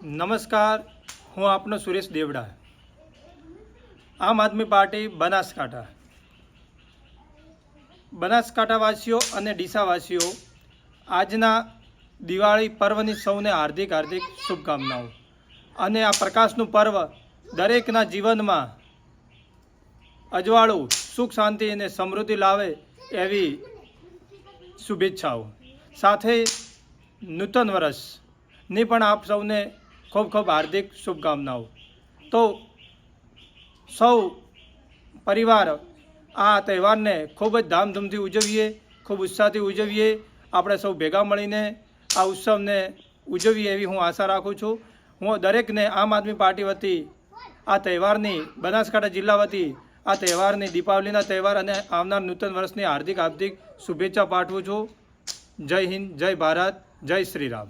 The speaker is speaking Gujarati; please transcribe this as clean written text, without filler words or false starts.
નમસ્કાર, હું આપનો સુરેશ દેવડા, આમ આદમી પાર્ટી બનાસકાંઠાવાસીઓ અને ડીસાવાસીઓ આજના દિવાળી પર્વની સૌને હાર્દિક હાર્દિક શુભકામનાઓ અને આ પ્રકાશનું પર્વ દરેકના જીવનમાં અજવાળું સુખ શાંતિ અને સમૃદ્ધિ લાવે એવી શુભેચ્છાઓ સાથે નૂતન વર્ષની પણ આપ સૌને ખૂબ ખૂબ હાર્દિક શુભકામનાઓ। તો સૌ પરિવાર આ તહેવારને ખૂબ જ ધામધૂમથી ઉજવીએ, ખૂબ ઉત્સાહથી ઉજવીએ। આપણે સૌ ભેગા મળીને આ ઉત્સવને ઉજવીએ એવી હું આશા રાખું છું। હું દરેકને આમ આદમી પાર્ટી વતી આ તહેવારની, બનાસકાંઠા જિલ્લા વતી આ તહેવારની, દીપાવલીના તહેવાર અને આવનાર નૂતન વર્ષની હાર્દિક હાર્દિક શુભેચ્છા પાઠવું છું। જય હિન્દ, જય ભારત, જય શ્રી રામ।